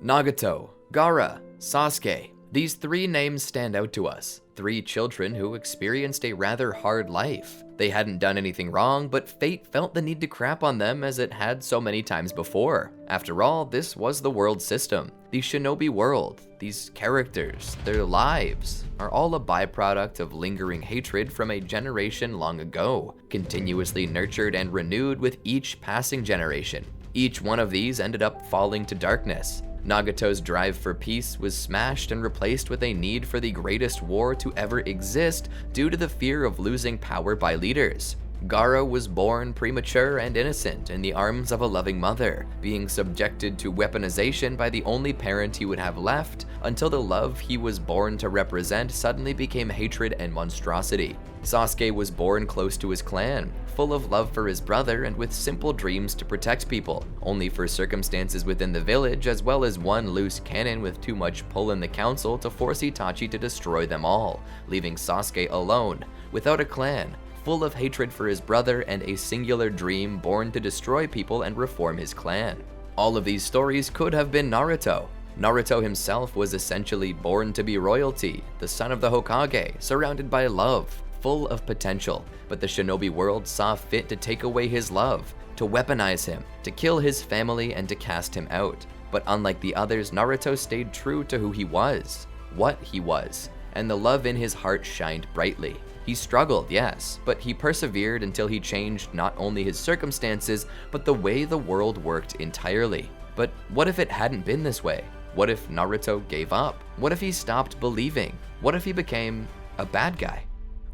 Nagato, Gaara, Sasuke. These three names stand out to us. Three children who experienced a rather hard life. They hadn't done anything wrong, but fate felt the need to crap on them as it had so many times before. After all, this was the world system. The shinobi world, these characters, their lives, are all a byproduct of lingering hatred from a generation long ago, continuously nurtured and renewed with each passing generation. Each one of these ended up falling to darkness. Nagato's drive for peace was smashed and replaced with a need for the greatest war to ever exist due to the fear of losing power by leaders. Gaara was born premature and innocent in the arms of a loving mother, being subjected to weaponization by the only parent he would have left until the love he was born to represent suddenly became hatred and monstrosity. Sasuke was born close to his clan, full of love for his brother and with simple dreams to protect people, only for circumstances within the village as well as one loose cannon with too much pull in the council to force Itachi to destroy them all, leaving Sasuke alone, without a clan, full of hatred for his brother and a singular dream born to destroy people and reform his clan. All of these stories could have been Naruto. Naruto himself was essentially born to be royalty, the son of the Hokage, surrounded by love, full of potential, but the shinobi world saw fit to take away his love, to weaponize him, to kill his family and to cast him out. But unlike the others, Naruto stayed true to who he was, what he was, and the love in his heart shined brightly. He struggled, yes, but he persevered until he changed not only his circumstances, but the way the world worked entirely. But what if it hadn't been this way? What if Naruto gave up? What if he stopped believing? What if he became a bad guy?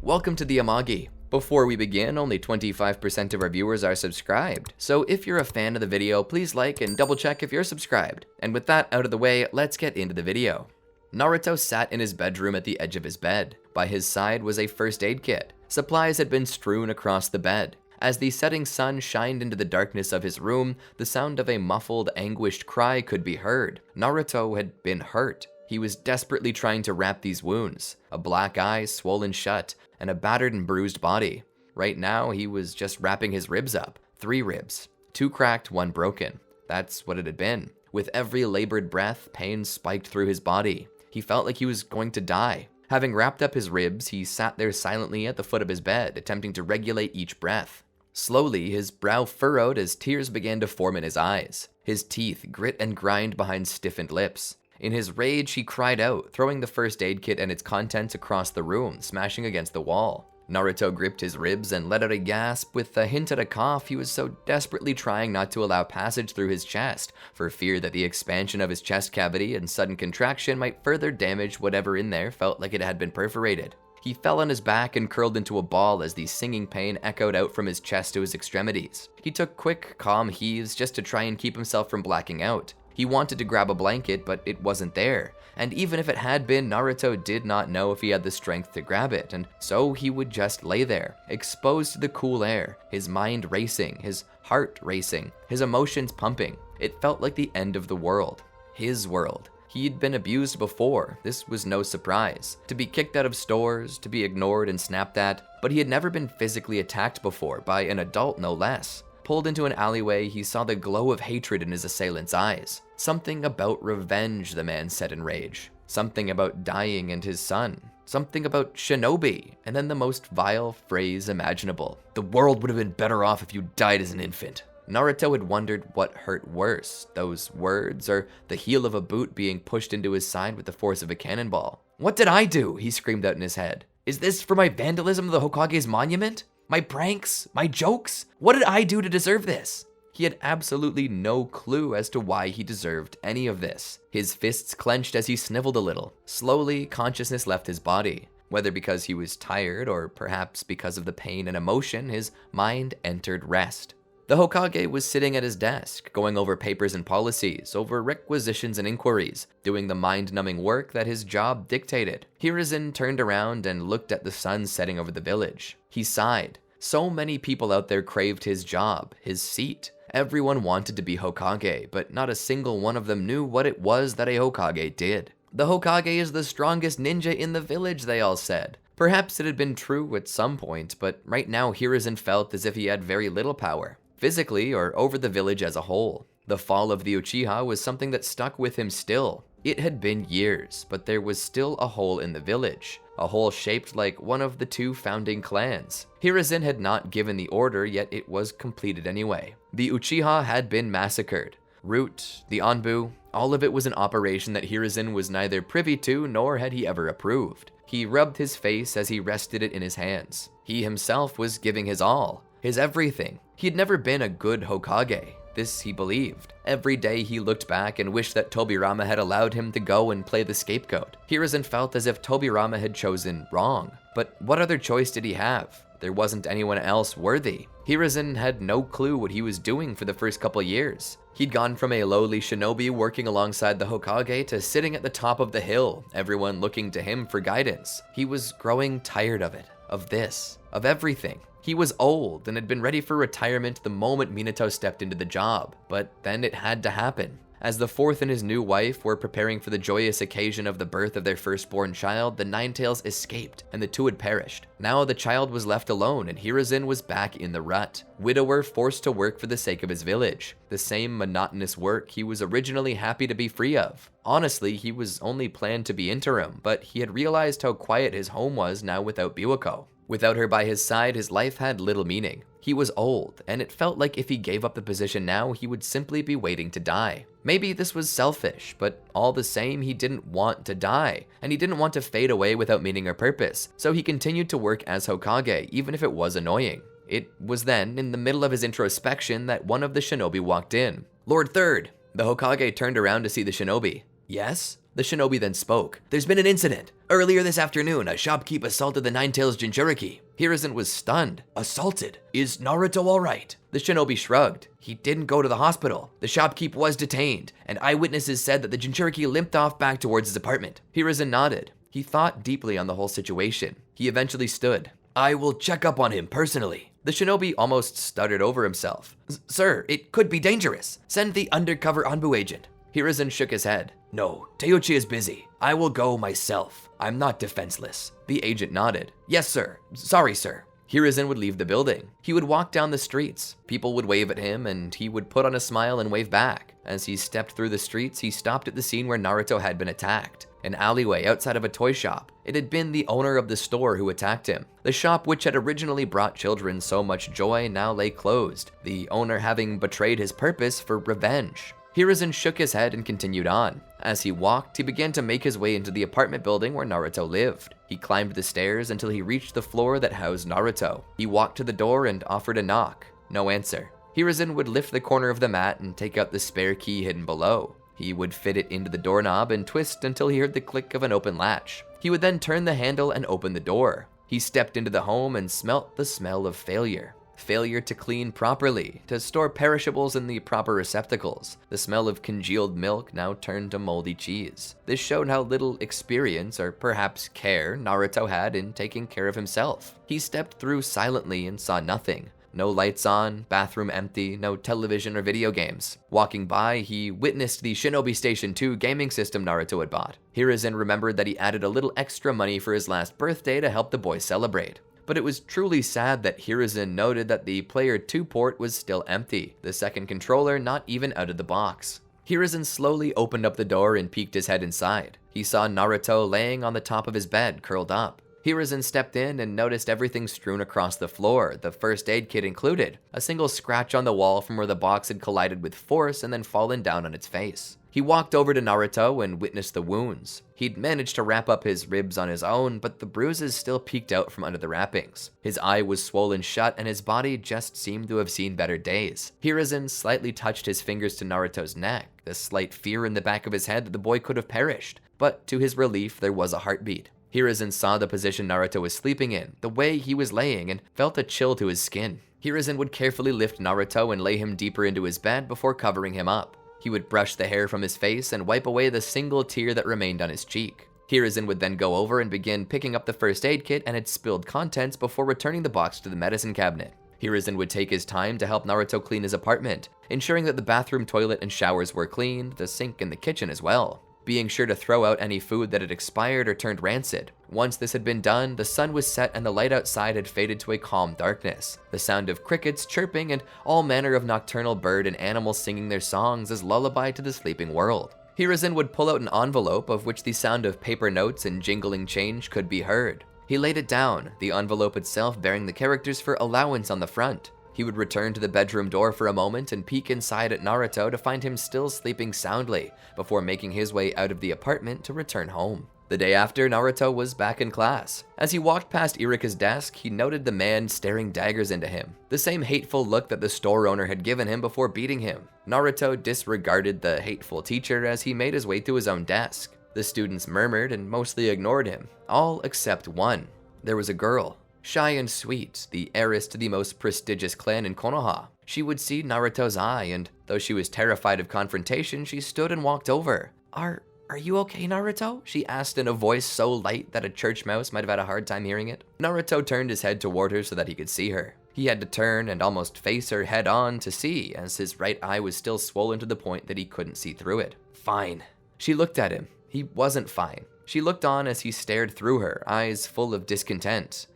Welcome to the Amagi. Before we begin, only 25% of our viewers are subscribed, so if you're a fan of the video, please like and double check if you're subscribed. And with that out of the way, let's get into the video. Naruto sat in his bedroom at the edge of his bed. By his side was a first aid kit. Supplies had been strewn across the bed. As the setting sun shined into the darkness of his room, the sound of a muffled, anguished cry could be heard. Naruto had been hurt. He was desperately trying to wrap these wounds, a black eye swollen shut, and a battered and bruised body. Right now, he was just wrapping his ribs up. 3 ribs. 2 cracked, 1 broken. That's what it had been. With every labored breath, pain spiked through his body. He felt like he was going to die. Having wrapped up his ribs, he sat there silently at the foot of his bed, attempting to regulate each breath. Slowly, his brow furrowed as tears began to form in his eyes. His teeth grit and grind behind stiffened lips. In his rage, he cried out, throwing the first aid kit and its contents across the room, smashing against the wall. Naruto gripped his ribs and let out a gasp. With a hint at a cough, he was so desperately trying not to allow passage through his chest, for fear that the expansion of his chest cavity and sudden contraction might further damage whatever in there felt like it had been perforated. He fell on his back and curled into a ball as the singing pain echoed out from his chest to his extremities. He took quick, calm heaves just to try and keep himself from blacking out. He wanted to grab a blanket, but it wasn't there. And even if it had been, Naruto did not know if he had the strength to grab it, and so he would just lay there, exposed to the cool air, his mind racing, his heart racing, his emotions pumping. It felt like the end of the world. His world. He'd been abused before, this was no surprise. To be kicked out of stores, to be ignored and snapped at, but he had never been physically attacked before, by an adult no less. Pulled into an alleyway, he saw the glow of hatred in his assailant's eyes. Something about revenge, the man said in rage. Something about dying and his son. Something about shinobi, and then the most vile phrase imaginable. The world would have been better off if you died as an infant. Naruto had wondered what hurt worse, those words or the heel of a boot being pushed into his side with the force of a cannonball. What did I do? He screamed out in his head. Is this for my vandalism of the Hokage's monument? My pranks? My jokes? What did I do to deserve this? He had absolutely no clue as to why he deserved any of this. His fists clenched as he sniveled a little. Slowly, consciousness left his body. Whether because he was tired or perhaps because of the pain and emotion, his mind entered rest. The Hokage was sitting at his desk, going over papers and policies, over requisitions and inquiries, doing the mind-numbing work that his job dictated. Hiruzen turned around and looked at the sun setting over the village. He sighed. So many people out there craved his job, his seat. Everyone wanted to be Hokage, but not a single one of them knew what it was that a Hokage did. The Hokage is the strongest ninja in the village, they all said. Perhaps it had been true at some point, but right now Hiruzen felt as if he had very little power. Physically or over the village as a whole. The fall of the Uchiha was something that stuck with him still. It had been years, but there was still a hole in the village. A hole shaped like one of the two founding clans. Hiruzen had not given the order, yet it was completed anyway. The Uchiha had been massacred. Root, the Anbu, all of it was an operation that Hiruzen was neither privy to nor had he ever approved. He rubbed his face as he rested it in his hands. He himself was giving his all, his everything. He had never been a good Hokage. This he believed. Every day he looked back and wished that Tobirama had allowed him to go and play the scapegoat. Hiruzen felt as if Tobirama had chosen wrong. But what other choice did he have? There wasn't anyone else worthy. Hiruzen had no clue what he was doing for the first couple years. He'd gone from a lowly shinobi working alongside the Hokage to sitting at the top of the hill, everyone looking to him for guidance. He was growing tired of it, of this, of everything. He was old and had been ready for retirement the moment Minato stepped into the job, but then it had to happen. As the fourth and his new wife were preparing for the joyous occasion of the birth of their firstborn child, the Ninetales escaped, and the two had perished. Now the child was left alone, and Hiruzen was back in the rut. Widower forced to work for the sake of his village. The same monotonous work he was originally happy to be free of. Honestly, he was only planned to be interim, but he had realized how quiet his home was now without Biwako. Without her by his side, his life had little meaning. He was old, and it felt like if he gave up the position now, he would simply be waiting to die. Maybe this was selfish, but all the same, he didn't want to die, and he didn't want to fade away without meaning or purpose, so he continued to work as Hokage, even if it was annoying. It was then, in the middle of his introspection, that one of the shinobi walked in. "Lord Third." The Hokage turned around to see the shinobi. "Yes?" The shinobi then spoke. "There's been an incident. Earlier this afternoon, a shopkeep assaulted the Ninetales Jinchuriki." Hiruzen was stunned. "Assaulted? Is Naruto alright?" The shinobi shrugged. "He didn't go to the hospital. The shopkeep was detained, and eyewitnesses said that the Jinchuriki limped off back towards his apartment." Hiruzen nodded. He thought deeply on the whole situation. He eventually stood. "I will check up on him personally." The shinobi almost stuttered over himself. "Sir, it could be dangerous. Send the undercover Anbu agent." Hiruzen shook his head. "No, Teuchi is busy. I will go myself. I'm not defenseless." The agent nodded. "Yes, sir. Sorry, sir." Hiruzen would leave the building. He would walk down the streets. People would wave at him, and he would put on a smile and wave back. As he stepped through the streets, he stopped at the scene where Naruto had been attacked. An alleyway outside of a toy shop. It had been the owner of the store who attacked him. The shop, which had originally brought children so much joy, now lay closed, the owner having betrayed his purpose for revenge. Hiruzen shook his head and continued on. As he walked, he began to make his way into the apartment building where Naruto lived. He climbed the stairs until he reached the floor that housed Naruto. He walked to the door and offered a knock. No answer. Hiruzen would lift the corner of the mat and take out the spare key hidden below. He would fit it into the doorknob and twist until he heard the click of an open latch. He would then turn the handle and open the door. He stepped into the home and smelt the smell of failure. Failure to clean properly, to store perishables in the proper receptacles. The smell of congealed milk now turned to moldy cheese. This showed how little experience, or perhaps care, Naruto had in taking care of himself. He stepped through silently and saw nothing. No lights on, bathroom empty, no television or video games. Walking by, he witnessed the Shinobi Station 2 gaming system Naruto had bought. Hiruzen remembered that he added a little extra money for his last birthday to help the boy celebrate. But it was truly sad that Hiruzen noted that the Player 2 port was still empty, the second controller not even out of the box. Hiruzen slowly opened up the door and peeked his head inside. He saw Naruto laying on the top of his bed, curled up. Hiruzen stepped in and noticed everything strewn across the floor, the first aid kit included, a single scratch on the wall from where the box had collided with force and then fallen down on its face. He walked over to Naruto and witnessed the wounds. He'd managed to wrap up his ribs on his own, but the bruises still peeked out from under the wrappings. His eye was swollen shut and his body just seemed to have seen better days. Hiruzen slightly touched his fingers to Naruto's neck, the slight fear in the back of his head that the boy could have perished. But to his relief, there was a heartbeat. Hiruzen saw the position Naruto was sleeping in, the way he was laying, and felt a chill to his skin. Hiruzen would carefully lift Naruto and lay him deeper into his bed before covering him up. He would brush the hair from his face and wipe away the single tear that remained on his cheek. Hiruzen would then go over and begin picking up the first aid kit and its spilled contents before returning the box to the medicine cabinet. Hiruzen would take his time to help Naruto clean his apartment, ensuring that the bathroom, toilet, and showers were cleaned, the sink and the kitchen as well. Being sure to throw out any food that had expired or turned rancid. Once this had been done, the sun was set and the light outside had faded to a calm darkness. The sound of crickets chirping and all manner of nocturnal bird and animals singing their songs as lullaby to the sleeping world. Hiruzen would pull out an envelope of which the sound of paper notes and jingling change could be heard. He laid it down, the envelope itself bearing the characters for allowance on the front. He would return to the bedroom door for a moment and peek inside at Naruto to find him still sleeping soundly, before making his way out of the apartment to return home. The day after, Naruto was back in class. As he walked past Irika's desk, he noted the man staring daggers into him, the same hateful look that the store owner had given him before beating him. Naruto disregarded the hateful teacher as he made his way to his own desk. The students murmured and mostly ignored him, all except one. There was a girl, shy and sweet, the heiress to the most prestigious clan in Konoha. She would see Naruto's eye, and though she was terrified of confrontation, she stood and walked over. Are you okay, Naruto? She asked in a voice so light that a church mouse might have had a hard time hearing it. Naruto turned his head toward her so that he could see her. He had to turn and almost face her head on to see, as his right eye was still swollen to the point that he couldn't see through it. Fine. She looked at him. He wasn't fine. She looked on as he stared through her, eyes full of discontent.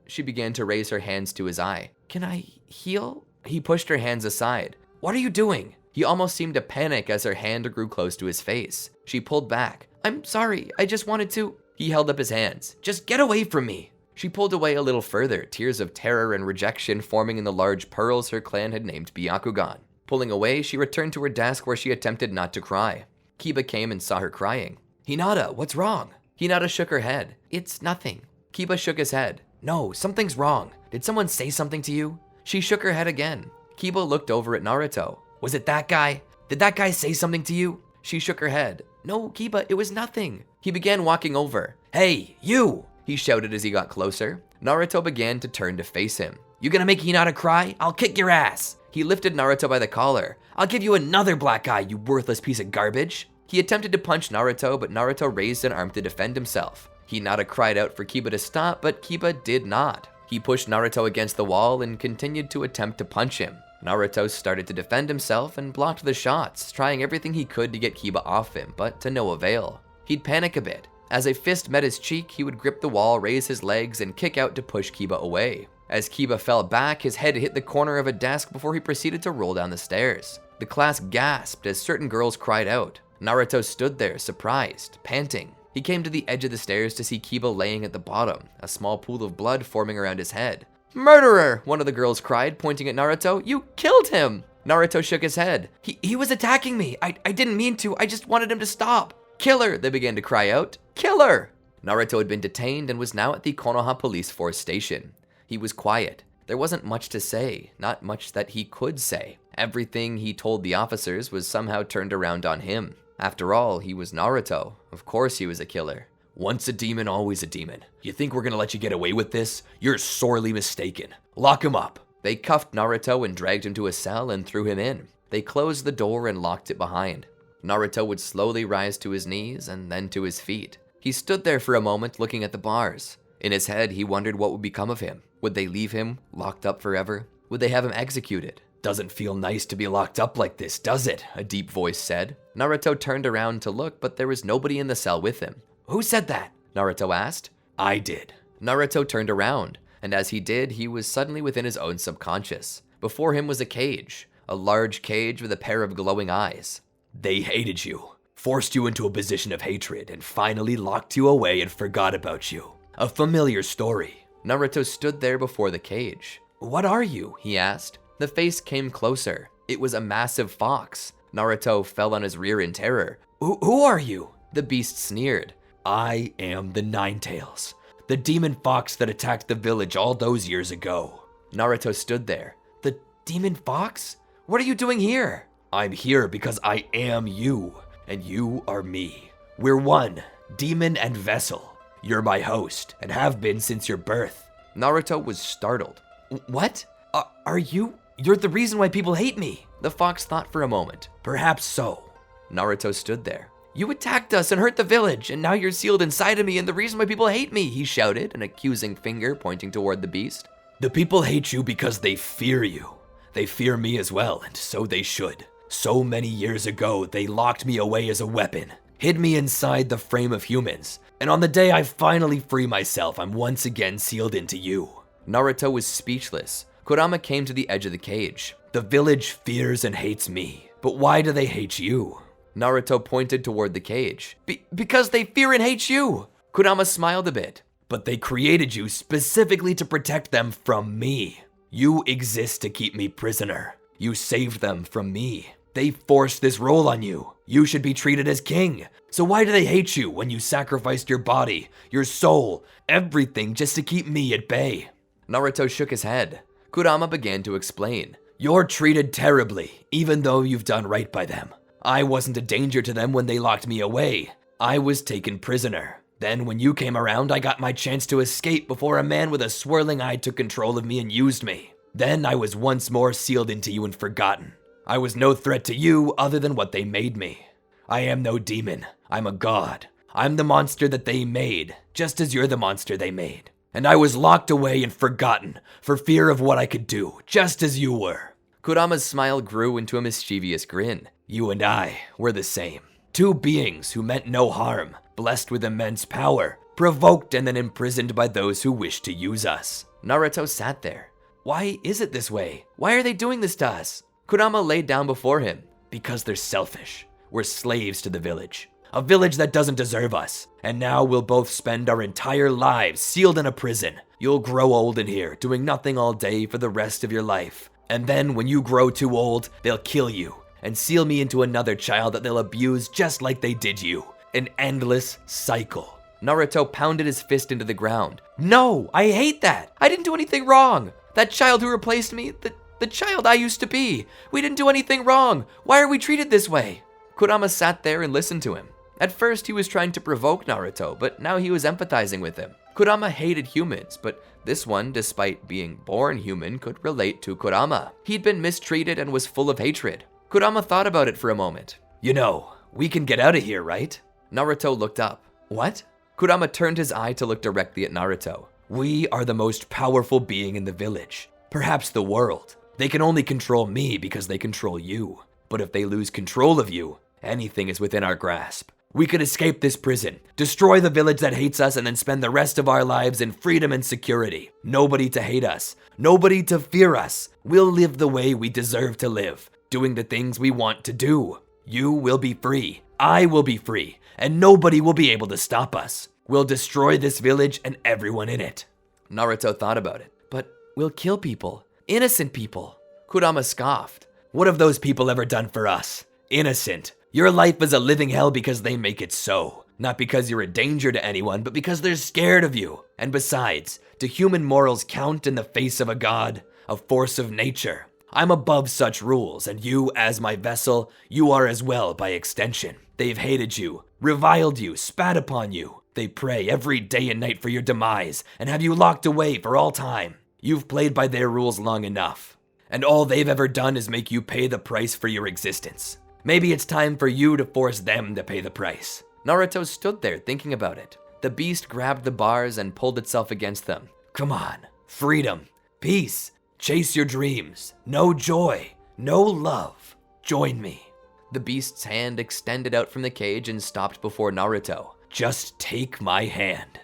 She began to raise her hands to his eye. Can I heal? He pushed her hands aside. What are you doing? He almost seemed to panic as her hand grew close to his face. She pulled back. I'm sorry, I just wanted to. He held up his hands. Just get away from me. She pulled away a little further, tears of terror and rejection forming in the large pearls her clan had named Byakugan. Pulling away, she returned to her desk where she attempted not to cry. Kiba came and saw her crying. Hinata, what's wrong? Hinata shook her head. It's nothing. Kiba shook his head. No, something's wrong. Did someone say something to you? She shook her head again. Kiba looked over at Naruto. Was it that guy? Did that guy say something to you? She shook her head. No, Kiba, it was nothing. He began walking over. Hey, you! He shouted as he got closer. Naruto began to turn to face him. You gonna make Hinata cry? I'll kick your ass! He lifted Naruto by the collar. I'll give you another black eye, you worthless piece of garbage! He attempted to punch Naruto, but Naruto raised an arm to defend himself. Hinata cried out for Kiba to stop, but Kiba did not. He pushed Naruto against the wall and continued to attempt to punch him. Naruto started to defend himself and blocked the shots, trying everything he could to get Kiba off him, but to no avail. He'd panic a bit. As a fist met his cheek, he would grip the wall, raise his legs, and kick out to push Kiba away. As Kiba fell back, his head hit the corner of a desk before he proceeded to roll down the stairs. The class gasped as certain girls cried out. Naruto stood there, surprised, panting. He came to the edge of the stairs to see Kiba laying at the bottom, a small pool of blood forming around his head. Murderer! One of the girls cried, pointing at Naruto. You killed him! Naruto shook his head. He was attacking me. I didn't mean to. I just wanted him to stop. Killer! They began to cry out. Killer! Naruto had been detained and was now at the Konoha Police Force station. He was quiet. There wasn't much to say, not much that he could say. Everything he told the officers was somehow turned around on him. After all, he was Naruto. Of course he was a killer. Once a demon, always a demon. You think we're gonna let you get away with this? You're sorely mistaken. Lock him up. They cuffed Naruto and dragged him to a cell and threw him in. They closed the door and locked it behind. Naruto would slowly rise to his knees and then to his feet. He stood there for a moment looking at the bars. In his head, he wondered what would become of him. Would they leave him locked up forever? Would they have him executed? Doesn't feel nice to be locked up like this, does it? A deep voice said. Naruto turned around to look, but there was nobody in the cell with him. Who said that? Naruto asked. I did. Naruto turned around, and as he did, he was suddenly within his own subconscious. Before him was a cage, a large cage with a pair of glowing eyes. They hated you, forced you into a position of hatred, and finally locked you away and forgot about you. A familiar story. Naruto stood there before the cage. What are you? He asked. The face came closer. It was a massive fox. Naruto fell on his rear in terror. Who are you? The beast sneered. I am the Ninetails, the demon fox that attacked the village all those years ago. Naruto stood there. The demon fox? What are you doing here? I'm here because I am you, and you are me. We're one, demon and vessel. You're my host, and have been since your birth. Naruto was startled. What? Are you? You're the reason why people hate me. The fox thought for a moment. Perhaps so. Naruto stood there. You attacked us and hurt the village, and now you're sealed inside of me and the reason why people hate me, he shouted, an accusing finger pointing toward the beast. The people hate you because they fear you. They fear me as well, and so they should. So many years ago, they locked me away as a weapon, hid me inside the frame of humans, and on the day I finally free myself, I'm once again sealed into you." Naruto was speechless. Kurama came to the edge of the cage. "The village fears and hates me, but why do they hate you?" Naruto pointed toward the cage. Because they fear and hate you." Kurama smiled a bit. "But they created you specifically to protect them from me. You exist to keep me prisoner. You saved them from me. They forced this role on you. You should be treated as king. So why do they hate you when you sacrificed your body, your soul, everything just to keep me at bay?" Naruto shook his head. Kurama began to explain. "You're treated terribly, even though you've done right by them. I wasn't a danger to them when they locked me away. I was taken prisoner. Then when you came around, I got my chance to escape before a man with a swirling eye took control of me and used me. Then I was once more sealed into you and forgotten. I was no threat to you other than what they made me. I am no demon. I'm a god. I'm the monster that they made, just as you're the monster they made. And I was locked away and forgotten for fear of what I could do, just as you were." Kurama's smile grew into a mischievous grin. "You and I were the same. Two beings who meant no harm, blessed with immense power, provoked and then imprisoned by those who wished to use us." Naruto sat there. Why is it this way? Why are they doing this to us? Kurama laid down before him. "Because they're selfish. We're slaves to the village. A village that doesn't deserve us. And now we'll both spend our entire lives sealed in a prison. You'll grow old in here, doing nothing all day for the rest of your life. And then when you grow too old, they'll kill you and seal me into another child that they'll abuse just like they did you. An endless cycle." Naruto pounded his fist into the ground. "No, I hate that. I didn't do anything wrong. That child who replaced me, the child I used to be. We didn't do anything wrong. Why are we treated this way?" Kurama sat there and listened to him. At first, he was trying to provoke Naruto, but now he was empathizing with him. Kurama hated humans, but this one, despite being born human, could relate to Kurama. He'd been mistreated and was full of hatred. Kurama thought about it for a moment. "You know, we can get out of here, right?" Naruto looked up. "What?" Kurama turned his eye to look directly at Naruto. "We are the most powerful being in the village, perhaps the world. They can only control me because they control you. But if they lose control of you, anything is within our grasp. We could escape this prison, destroy the village that hates us, and then spend the rest of our lives in freedom and security. Nobody to hate us, nobody to fear us. We'll live the way we deserve to live, doing the things we want to do. You will be free, I will be free, and nobody will be able to stop us. We'll destroy this village and everyone in it." Naruto thought about it. "But we'll kill people, innocent people." Kurama scoffed. "What have those people ever done for us? Innocent. Your life is a living hell because they make it so. Not because you're a danger to anyone, but because they're scared of you. And besides, do human morals count in the face of a god, a force of nature? I'm above such rules, and you, as my vessel, you are as well by extension. They've hated you, reviled you, spat upon you. They pray every day and night for your demise, and have you locked away for all time. You've played by their rules long enough, and all they've ever done is make you pay the price for your existence. Maybe it's time for you to force them to pay the price." Naruto stood there thinking about it. The beast grabbed the bars and pulled itself against them. "Come on, freedom, peace, chase your dreams, no joy, no love. Join me." The beast's hand extended out from the cage and stopped before Naruto. "Just take my hand."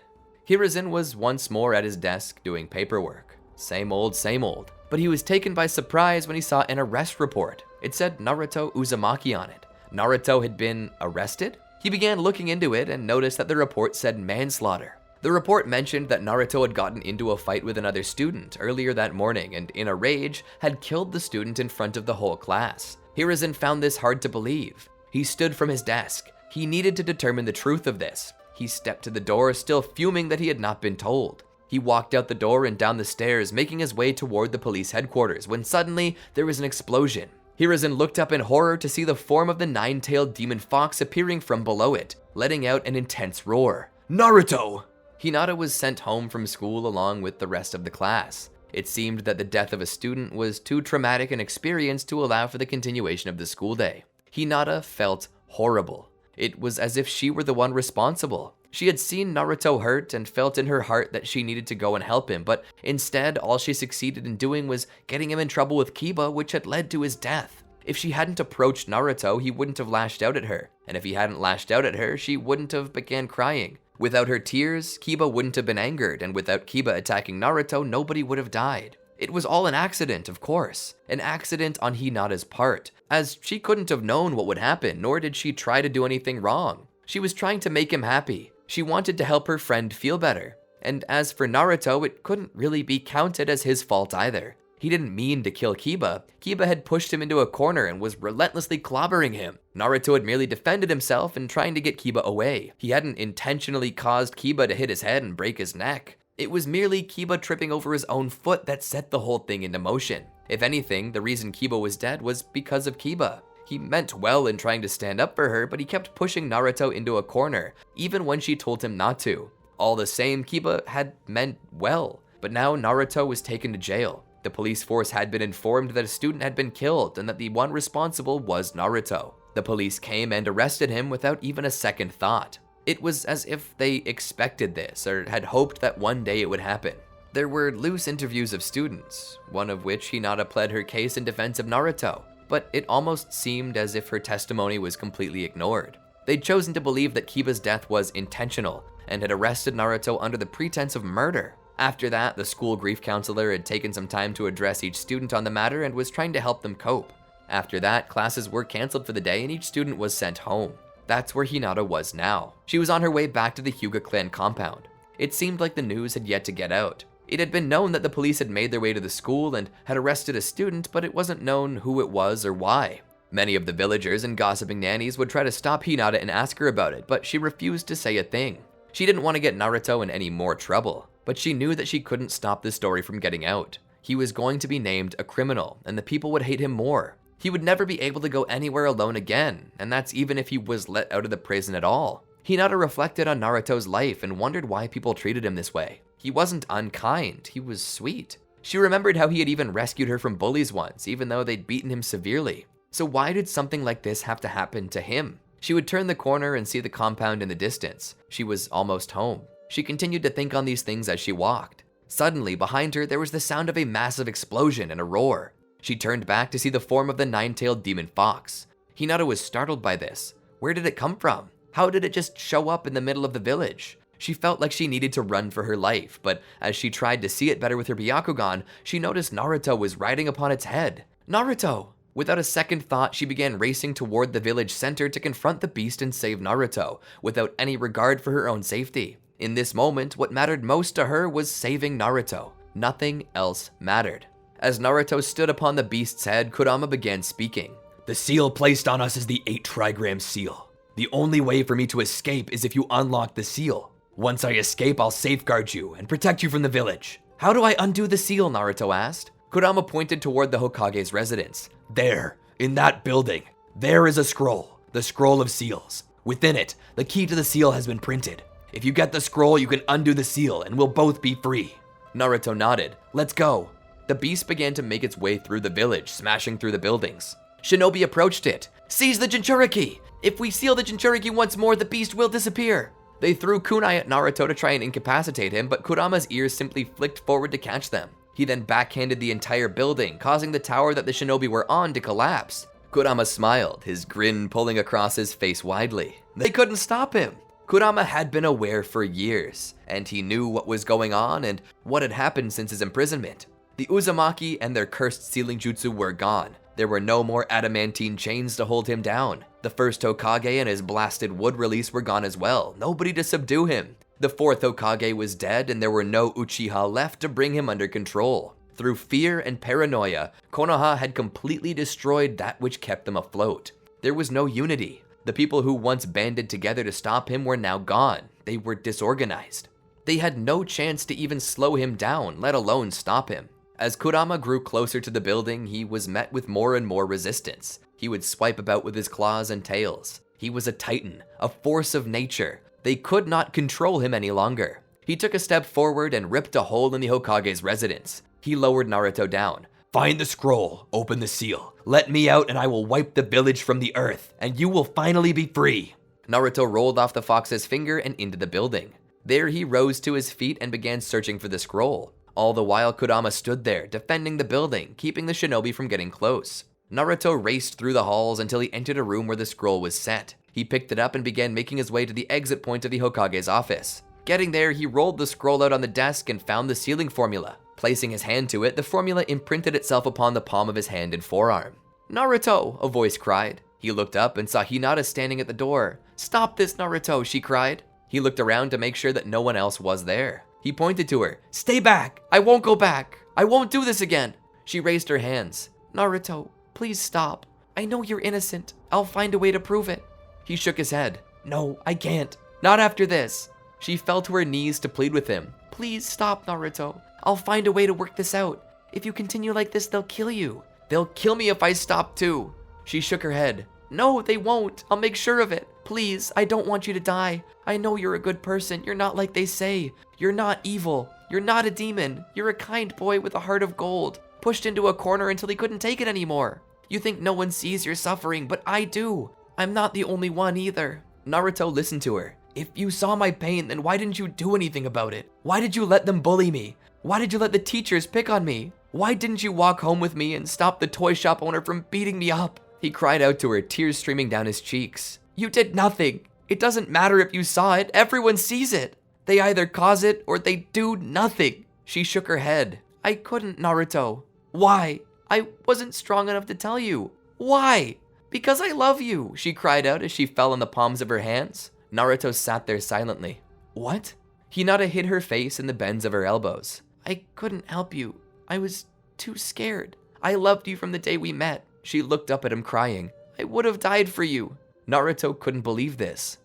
Hiruzen was once more at his desk doing paperwork. Same old, but he was taken by surprise when he saw an arrest report. It said Naruto Uzumaki on it. Naruto had been arrested? He began looking into it and noticed that the report said manslaughter. The report mentioned that Naruto had gotten into a fight with another student earlier that morning and, in a rage, had killed the student in front of the whole class. Hiruzen found this hard to believe. He stood from his desk. He needed to determine the truth of this. He stepped to the door, still fuming that he had not been told. He walked out the door and down the stairs, making his way toward the police headquarters, when suddenly there was an explosion. Hiruzen looked up in horror to see the form of the nine-tailed demon fox appearing from below it, letting out an intense roar. "Naruto!" Hinata was sent home from school along with the rest of the class. It seemed that the death of a student was too traumatic an experience to allow for the continuation of the school day. Hinata felt horrible. It was as if she were the one responsible. She had seen Naruto hurt and felt in her heart that she needed to go and help him, but instead all she succeeded in doing was getting him in trouble with Kiba, which had led to his death. If she hadn't approached Naruto, he wouldn't have lashed out at her. And if he hadn't lashed out at her, she wouldn't have began crying. Without her tears, Kiba wouldn't have been angered, and without Kiba attacking Naruto, nobody would have died. It was all an accident, of course. An accident on Hinata's part, as she couldn't have known what would happen, nor did she try to do anything wrong. She was trying to make him happy. She wanted to help her friend feel better. And as for Naruto, it couldn't really be counted as his fault either. He didn't mean to kill Kiba. Kiba had pushed him into a corner and was relentlessly clobbering him. Naruto had merely defended himself in trying to get Kiba away. He hadn't intentionally caused Kiba to hit his head and break his neck. It was merely Kiba tripping over his own foot that set the whole thing into motion. If anything, the reason Kiba was dead was because of Kiba. He meant well in trying to stand up for her, but he kept pushing Naruto into a corner, even when she told him not to. All the same, Kiba had meant well, but now Naruto was taken to jail. The police force had been informed that a student had been killed and that the one responsible was Naruto. The police came and arrested him without even a second thought. It was as if they expected this or had hoped that one day it would happen. There were loose interviews of students, one of which Hinata pled her case in defense of Naruto, but it almost seemed as if her testimony was completely ignored. They'd chosen to believe that Kiba's death was intentional and had arrested Naruto under the pretense of murder. After that, the school grief counselor had taken some time to address each student on the matter and was trying to help them cope. After that, classes were canceled for the day and each student was sent home. That's where Hinata was now. She was on her way back to the Hyuga clan compound. It seemed like the news had yet to get out. It had been known that the police had made their way to the school and had arrested a student, but it wasn't known who it was or why. Many of the villagers and gossiping nannies would try to stop Hinata and ask her about it, but she refused to say a thing. She didn't want to get Naruto in any more trouble, but she knew that she couldn't stop the story from getting out. He was going to be named a criminal, and the people would hate him more. He would never be able to go anywhere alone again, and that's even if he was let out of the prison at all. Hinata reflected on Naruto's life and wondered why people treated him this way. He wasn't unkind, he was sweet. She remembered how he had even rescued her from bullies once, even though they'd beaten him severely. So why did something like this have to happen to him? She would turn the corner and see the compound in the distance. She was almost home. She continued to think on these things as she walked. Suddenly, behind her, there was the sound of a massive explosion and a roar. She turned back to see the form of the nine-tailed demon fox. Hinata was startled by this. Where did it come from? How did it just show up in the middle of the village? She felt like she needed to run for her life, but as she tried to see it better with her Byakugan, she noticed Naruto was riding upon its head. Naruto! Without a second thought, she began racing toward the village center to confront the beast and save Naruto, without any regard for her own safety. In this moment, what mattered most to her was saving Naruto. Nothing else mattered. As Naruto stood upon the beast's head, Kurama began speaking. The seal placed on us is the 8 trigram seal. The only way for me to escape is if you unlock the seal. Once I escape, I'll safeguard you and protect you from the village. How do I undo the seal? Naruto asked. Kurama pointed toward the Hokage's residence. There, in that building, there is a scroll, the scroll of seals. Within it, the key to the seal has been printed. If you get the scroll, you can undo the seal and we'll both be free. Naruto nodded. Let's go. The beast began to make its way through the village, smashing through the buildings. Shinobi approached it. Seize the Jinchuriki! If we seal the Jinchuriki once more, the beast will disappear. They threw kunai at Naruto to try and incapacitate him, but Kurama's ears simply flicked forward to catch them. He then backhanded the entire building, causing the tower that the shinobi were on to collapse. Kurama smiled, his grin pulling across his face widely. They couldn't stop him. Kurama had been aware for years, and he knew what was going on and what had happened since his imprisonment. The Uzumaki and their cursed sealing jutsu were gone. There were no more adamantine chains to hold him down. The first Hokage and his blasted wood release were gone as well, nobody to subdue him. The fourth Hokage was dead and there were no Uchiha left to bring him under control. Through fear and paranoia, Konoha had completely destroyed that which kept them afloat. There was no unity. The people who once banded together to stop him were now gone. They were disorganized. They had no chance to even slow him down, let alone stop him. As Kurama grew closer to the building, he was met with more and more resistance. He would swipe about with his claws and tails. He was a titan, a force of nature. They could not control him any longer. He took a step forward and ripped a hole in the Hokage's residence. He lowered Naruto down. Find the scroll, open the seal. Let me out and I will wipe the village from the earth, and you will finally be free. Naruto rolled off the fox's finger and into the building. There he rose to his feet and began searching for the scroll. All the while, Kurama stood there, defending the building, keeping the shinobi from getting close. Naruto raced through the halls until he entered a room where the scroll was set. He picked it up and began making his way to the exit point of the Hokage's office. Getting there, he rolled the scroll out on the desk and found the sealing formula. Placing his hand to it, the formula imprinted itself upon the palm of his hand and forearm. "Naruto!" a voice cried. He looked up and saw Hinata standing at the door. "Stop this, Naruto!" she cried. He looked around to make sure that no one else was there. He pointed to her. "Stay back! I won't go back! I won't do this again!" She raised her hands. "Naruto, please stop. I know you're innocent. I'll find a way to prove it." He shook his head. "No, I can't. Not after this." She fell to her knees to plead with him. "Please stop, Naruto. I'll find a way to work this out. If you continue like this, they'll kill you." "They'll kill me if I stop too." She shook her head. "No, they won't. I'll make sure of it. Please, I don't want you to die. I know you're a good person. You're not like they say. You're not evil. You're not a demon. You're a kind boy with a heart of gold, pushed into a corner until he couldn't take it anymore. You think no one sees your suffering, but I do. I'm not the only one either." Naruto listened to her. "If you saw my pain, then why didn't you do anything about it? Why did you let them bully me? Why did you let the teachers pick on me? Why didn't you walk home with me and stop the toy shop owner from beating me up?" He cried out to her, tears streaming down his cheeks. "You did nothing. It doesn't matter if you saw it. Everyone sees it. They either cause it or they do nothing." She shook her head. "I couldn't, Naruto." "Why? I wasn't strong enough to tell you." "Why?" "Because I love you," she cried out as she fell on the palms of her hands. Naruto sat there silently. "What?" Hinata hid her face in the bends of her elbows. "I couldn't help you. I was too scared. I loved you from the day we met." She looked up at him crying. "I would have died for you." Naruto couldn't believe this.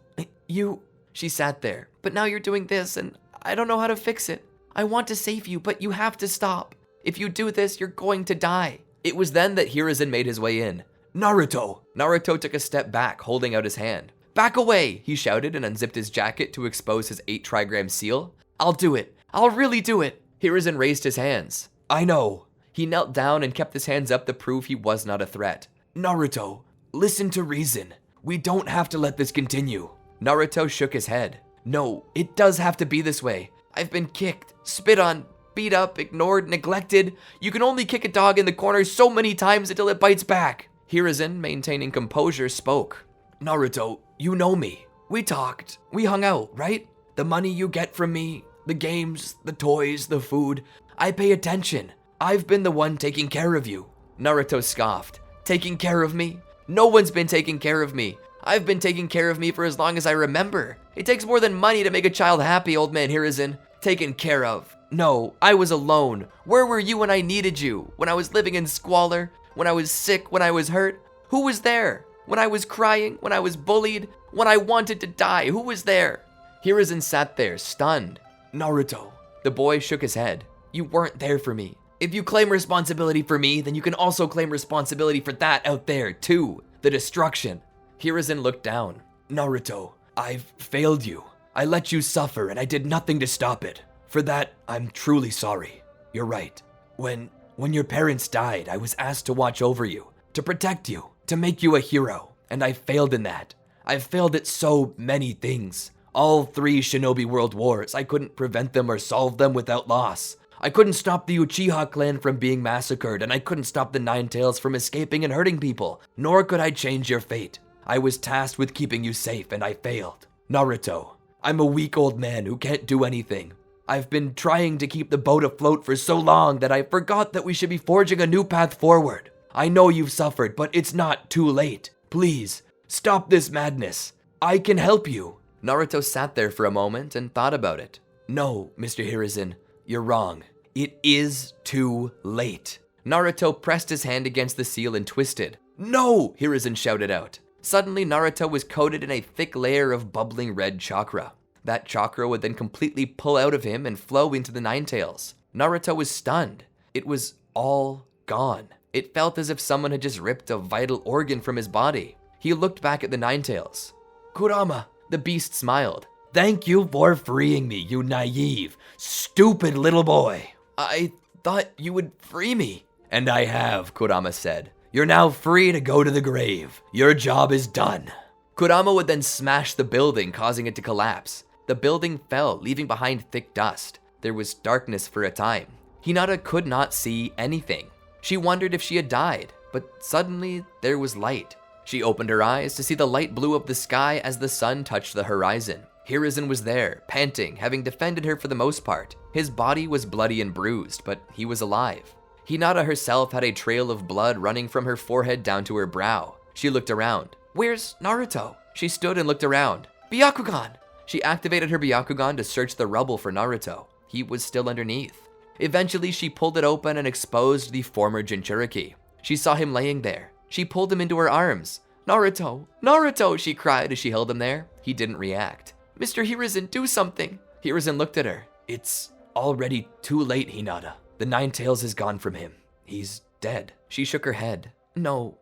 You... She sat there. "But now you're doing this and I don't know how to fix it. I want to save you, but you have to stop. If you do this, you're going to die." It was then that Hiruzen made his way in. "Naruto!" Naruto took a step back, holding out his hand. "Back away!" he shouted and unzipped his jacket to expose his 8 trigram seal. "I'll do it. I'll really do it." Hiruzen raised his hands. "I know." He knelt down and kept his hands up to prove he was not a threat. "Naruto, listen to reason. We don't have to let this continue." Naruto shook his head. "No, it does have to be this way. I've been kicked, spit on, beat up, ignored, neglected. You can only kick a dog in the corner so many times until it bites back." Hiruzen, maintaining composure, spoke. "Naruto, you know me. We talked. We hung out, right? The money you get from me, the games, the toys, the food. I pay attention. I've been the one taking care of you." Naruto scoffed. "Taking care of me? No one's been taking care of me. I've been taking care of me for as long as I remember. It takes more than money to make a child happy, old man Hiruzen. Taken care of. No, I was alone. Where were you when I needed you? When I was living in squalor? When I was sick? When I was hurt? Who was there? When I was crying? When I was bullied? When I wanted to die? Who was there?" Hiruzen sat there, stunned. "Naruto." The boy shook his head. "You weren't there for me. If you claim responsibility for me, then you can also claim responsibility for that out there, too. The destruction." Hiruzen looked down. "Naruto, I've failed you. I let you suffer and I did nothing to stop it. For that, I'm truly sorry. You're right. When your parents died, I was asked to watch over you, to protect you, to make you a hero, and I failed in that. I've failed at so many things. All 3 Shinobi World Wars, I couldn't prevent them or solve them without loss. I couldn't stop the Uchiha clan from being massacred, and I couldn't stop the Nine Tails from escaping and hurting people, nor could I change your fate. I was tasked with keeping you safe, and I failed. Naruto, I'm a weak old man who can't do anything. I've been trying to keep the boat afloat for so long that I forgot that we should be forging a new path forward. I know you've suffered, but it's not too late. Please, stop this madness. I can help you." Naruto sat there for a moment and thought about it. "No, Mr. Hiruzen, you're wrong. It is too late." Naruto pressed his hand against the seal and twisted. "No!" Hiruzen shouted out. Suddenly, Naruto was coated in a thick layer of bubbling red chakra. That chakra would then completely pull out of him and flow into the Nine Tails. Naruto was stunned. It was all gone. It felt as if someone had just ripped a vital organ from his body. He looked back at the Nine Tails. "Kurama," the beast smiled. "Thank you for freeing me, you naive, stupid little boy. I thought you would free me." "And I have," Kurama said. "You're now free to go to the grave. Your job is done." Kurama would then smash the building, causing it to collapse. The building fell, leaving behind thick dust. There was darkness for a time. Hinata could not see anything. She wondered if she had died. but suddenly there was light. She opened her eyes to see the light blue of the sky as the sun touched the horizon. Hiruzen was there, panting, having defended her for the most part. His body was bloody and bruised, but he was alive. Hinata herself had a trail of blood running from her forehead down to her brow. She looked around. "Where's Naruto?" She stood and looked around. "Byakugan!" She activated her Byakugan to search the rubble for Naruto. He was still underneath. Eventually, she pulled it open and exposed the former Jinchuriki. She saw him laying there. She pulled him into her arms. "Naruto! Naruto!" she cried as she held him there. He didn't react. "Mr. Hiruzen, do something!" Hiruzen looked at her. It's already too late, Hinata. The Nine Tails has gone from him. He's dead. She shook her head. No,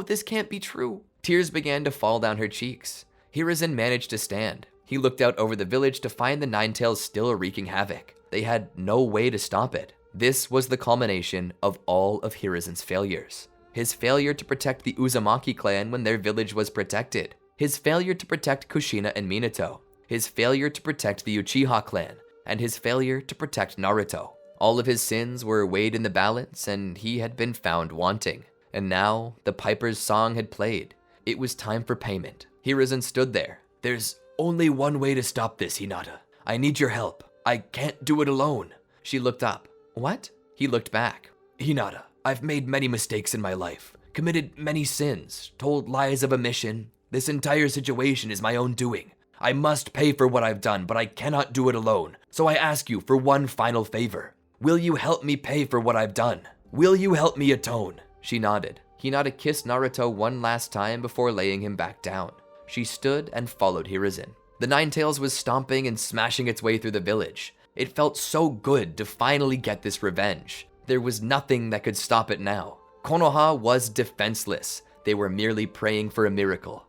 this can't be true." Tears began to fall down her cheeks. Hiruzen managed to stand. He looked out over the village to find the Nine Tails still wreaking havoc. They had no way to stop it. This was the culmination of all of Hiruzen's failures. His failure to protect the Uzumaki clan when their village was protected. His failure to protect Kushina and Minato. His failure to protect the Uchiha clan. And his failure to protect Naruto. All of his sins were weighed in the balance, and he had been found wanting. And now, the Piper's song had played. It was time for payment. Hiruzen stood there. There's only one way to stop this, Hinata. I need your help. I can't do it alone. She looked up. What? He looked back. Hinata, I've made many mistakes in my life, committed many sins, told lies of omission. This entire situation is my own doing. I must pay for what I've done, but I cannot do it alone. So I ask you for one final favor. Will you help me pay for what I've done? Will you help me atone? She nodded. Hinata kissed Naruto one last time before laying him back down. She stood and followed Hiruzen. The Nine Tails was stomping and smashing its way through the village. It felt so good to finally get this revenge. There was nothing that could stop it now. Konoha was defenseless. They were merely praying for a miracle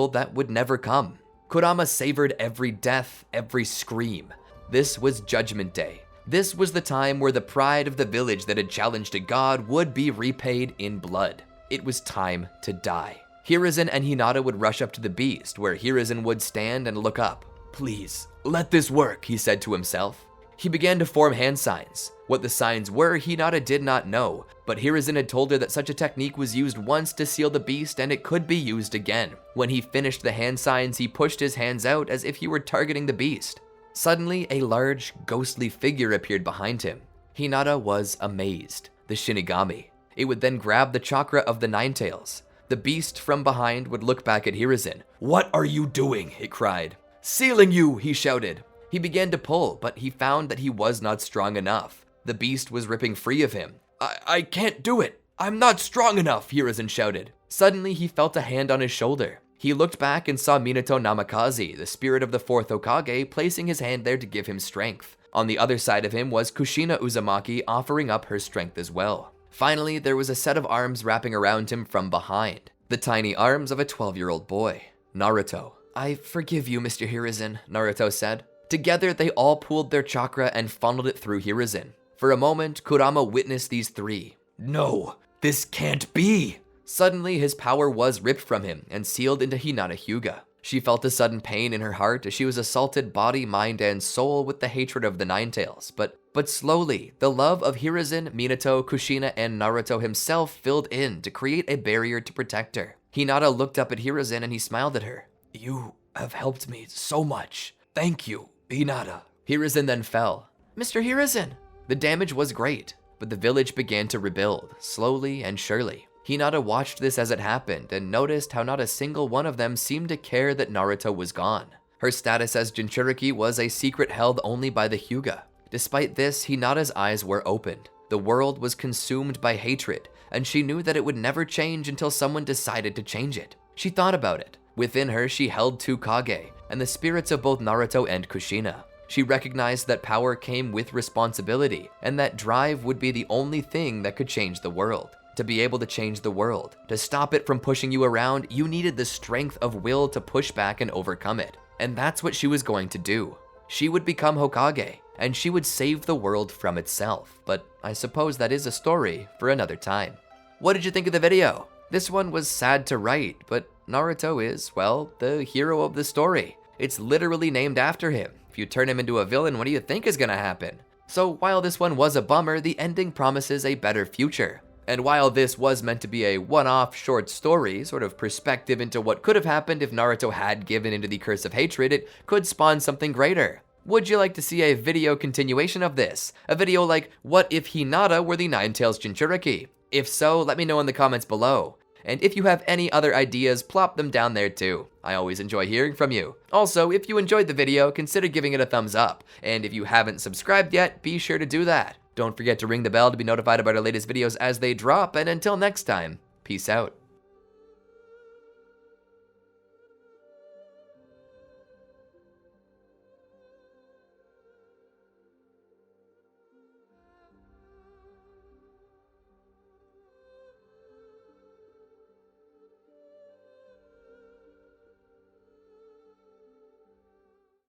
that would never come. Kurama savored every death, every scream. This was Judgment Day. This was the time where the pride of the village that had challenged a god would be repaid in blood. It was time to die. Hiruzen and Hinata would rush up to the beast, where Hiruzen would stand and look up. Please, let this work, he said to himself. He began to form hand signs. What the signs were, Hinata did not know, but Hiruzen had told her that such a technique was used once to seal the beast and it could be used again. When he finished the hand signs, he pushed his hands out as if he were targeting the beast. Suddenly, a large, ghostly figure appeared behind him. Hinata was amazed. The Shinigami. It would then grab the chakra of the Nine Tails. The beast from behind would look back at Hiruzen. What are you doing? It cried. Sealing you, he shouted. He began to pull, but he found that he was not strong enough. The beast was ripping free of him. I can't do it. I'm not strong enough, Hiruzen shouted. Suddenly, he felt a hand on his shoulder. He looked back and saw Minato Namikaze, the spirit of the fourth Hokage, placing his hand there to give him strength. On the other side of him was Kushina Uzumaki offering up her strength as well. Finally, there was a set of arms wrapping around him from behind. The tiny arms of a 12-year-old boy. Naruto. I forgive you, Mr. Hiruzen, Naruto said. Together, they all pooled their chakra and funneled it through Hiruzen. For a moment, Kurama witnessed these three. No, this can't be! Suddenly, his power was ripped from him and sealed into Hinata Hyuga. She felt a sudden pain in her heart as she was assaulted body, mind, and soul with the hatred of the Nine Tails. But slowly, the love of Hiruzen, Minato, Kushina, and Naruto himself filled in to create a barrier to protect her. Hinata looked up at Hiruzen and he smiled at her. You have helped me so much. Thank you, Hinata. Hiruzen then fell. Mr. Hiruzen! The damage was great, but the village began to rebuild, slowly and surely. Hinata watched this as it happened and noticed how not a single one of them seemed to care that Naruto was gone. Her status as Jinchuriki was a secret held only by the Hyuga. Despite this, Hinata's eyes were opened. The world was consumed by hatred, and she knew that it would never change until someone decided to change it. She thought about it. Within her, she held two Kage, and the spirits of both Naruto and Kushina. She recognized that power came with responsibility, and that drive would be the only thing that could change the world. To be able to change the world, to stop it from pushing you around, you needed the strength of will to push back and overcome it. And that's what she was going to do. She would become Hokage, and she would save the world from itself. But I suppose that is a story for another time. What did you think of the video? This one was sad to write, but Naruto is, well, the hero of the story. It's literally named after him. If you turn him into a villain, what do you think is gonna happen? So while this one was a bummer, the ending promises a better future. And while this was meant to be a one-off short story, sort of perspective into what could have happened if Naruto had given into the curse of hatred, it could spawn something greater. Would you like to see a video continuation of this? A video like, what if Hinata were the Nine-Tails Jinchuriki? If so, let me know in the comments below. And if you have any other ideas, plop them down there too. I always enjoy hearing from you. Also, if you enjoyed the video, consider giving it a thumbs up. And if you haven't subscribed yet, be sure to do that. Don't forget to ring the bell to be notified about our latest videos as they drop, and until next time, peace out.